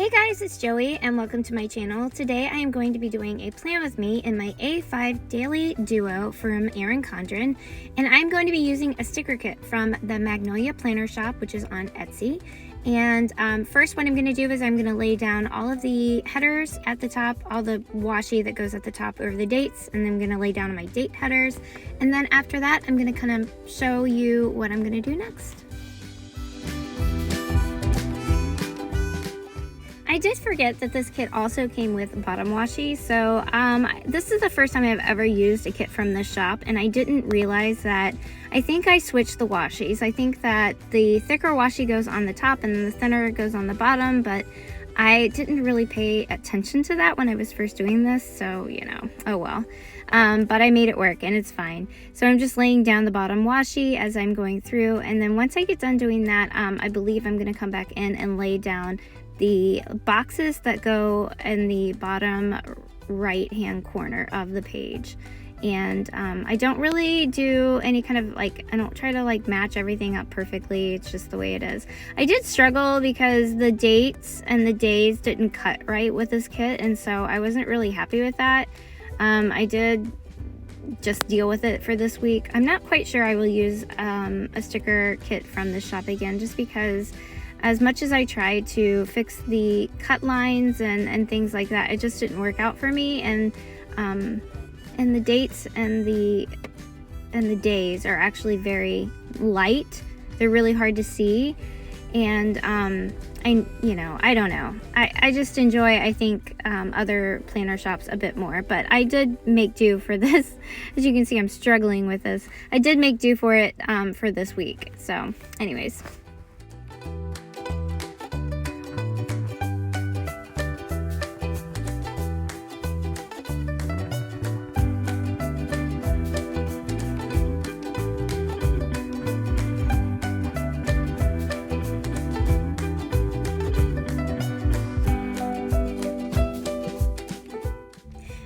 Hey guys, it's Joey and welcome to my channel. Today I am going to be doing a plan with me in my A5 Daily Duo from Erin Condren, and I'm going to be using a sticker kit from the Magnolia Planner Shop, which is on Etsy. And first what I'm going to do is I'm going to lay down all of the headers at the top, all the washi that goes at the top over the dates, and then I'm going to lay down my date headers. And then after that, I'm going to kind of show you what I'm going to do next. I did forget that this kit also came with bottom washi, so this is the first time I've ever used a kit from this shop, and I didn't realize that I think I switched the washis. I think that the thicker washi goes on the top and then the thinner goes on the bottom, but I didn't really pay attention to that when I was first doing this, so you know, oh well. But I made it work and it's fine. So I'm just laying down the bottom washi as I'm going through, and then once I get done doing that, I believe I'm going to come back in and lay down the boxes that go in the bottom right hand corner of the page. And I don't really do any kind of I don't try to match everything up perfectly. It's just the way it is. I did struggle because the dates and the days didn't cut right with this kit, and so I wasn't really happy with that. I did just deal with it for this week. I'm not quite sure I will use a sticker kit from this shop again, just because as much as I tried to fix the cut lines and things like that, it just didn't work out for me. And the dates and the days are actually very light. They're really hard to see, and I don't know. I just enjoy, I think, other planner shops a bit more. But I did make do for this. As you can see, I'm struggling with this. I did make do for it for this week. So, anyways.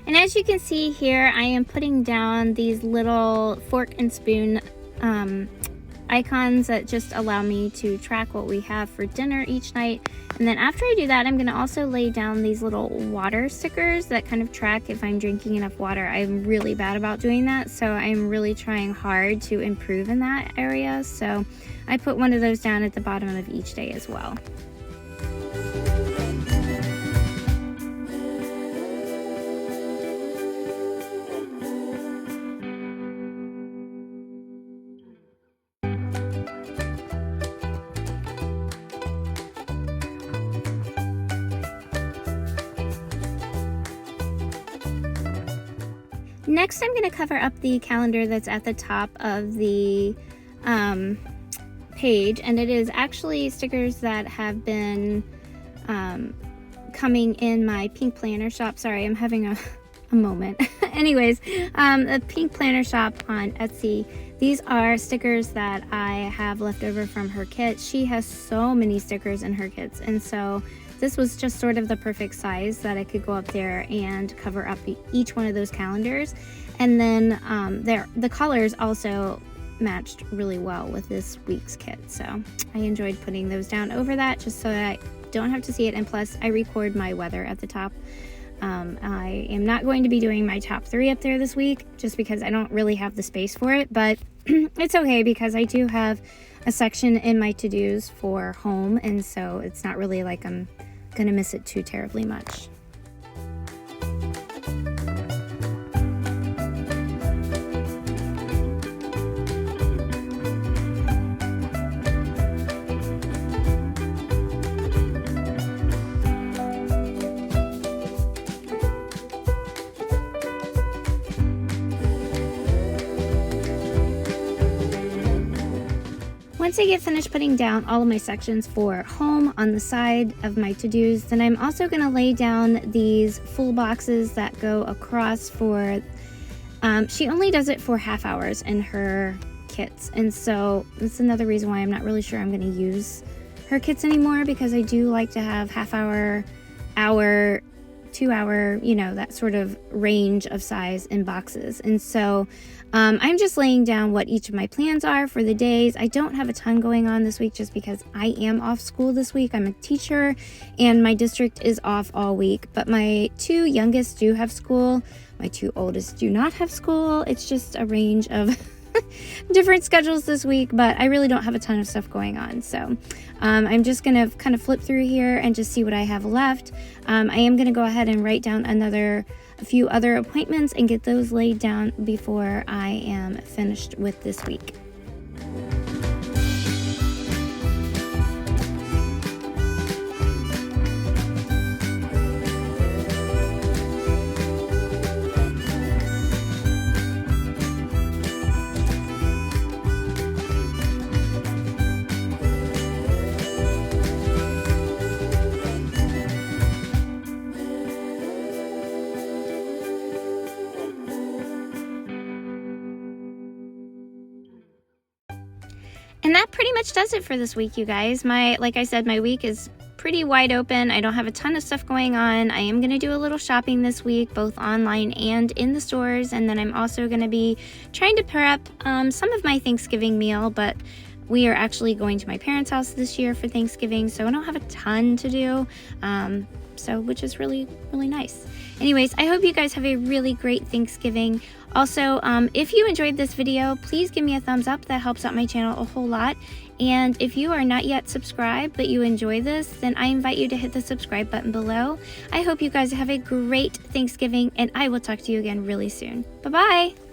And as you can see here, I am putting down these little fork and spoon icons that just allow me to track what we have for dinner each night. And then after I do that, I'm going to also lay down these little water stickers that kind of track if I'm drinking enough water. I'm really bad about doing that, so I'm really trying hard to improve in that area. So I put one of those down at the bottom of each day as well. Next, I'm going to cover up the calendar that's at the top of the page, and it is actually stickers that have been coming in my pink planner shop. Sorry, I'm having a moment. Anyways, the pink planner shop on Etsy. These are stickers that I have left over from her kit. She has so many stickers in her kits, and so this was just sort of the perfect size that I could go up there and cover up each one of those calendars. And then the colors also matched really well with this week's kit. So I enjoyed putting those down over that just so that I don't have to see it. And plus, I record my weather at the top. I am not going to be doing my top 3 up there this week just because I don't really have the space for it. But it's okay because I do have a section in my to-dos for home. And so it's not really like I'm gonna miss it too terribly much. Once I get finished putting down all of my sections for home on the side of my to-dos, then I'm also going to lay down these full boxes that go across for, she only does it for half hours in her kits, and so that's another reason why I'm not really sure I'm going to use her kits anymore, because I do like to have half hour 2 hour, you know, that sort of range of size in boxes. And so I'm just laying down what each of my plans are for the days. I don't have a ton going on this week just because I am off school this week. I'm a teacher and my district is off all week, but my 2 youngest do have school. My 2 oldest do not have school. It's just a range of different schedules this week, but I really don't have a ton of stuff going on. So I'm just gonna kind of flip through here and just see what I have left. I am gonna go ahead and write down a few other appointments and get those laid down before I am finished with this week. And that pretty much does it for this week, you guys. Like I said, my week is pretty wide open. I don't have a ton of stuff going on. I am going to do a little shopping this week, both online and in the stores. And then I'm also going to be trying to prep some of my Thanksgiving meal, but we are actually going to my parents' house this year for Thanksgiving, so I don't have a ton to do, which is really, really nice. Anyways, I hope you guys have a really great Thanksgiving. Also, if you enjoyed this video, please give me a thumbs up. That helps out my channel a whole lot. And if you are not yet subscribed, but you enjoy this, then I invite you to hit the subscribe button below. I hope you guys have a great Thanksgiving, and I will talk to you again really soon. Bye-bye!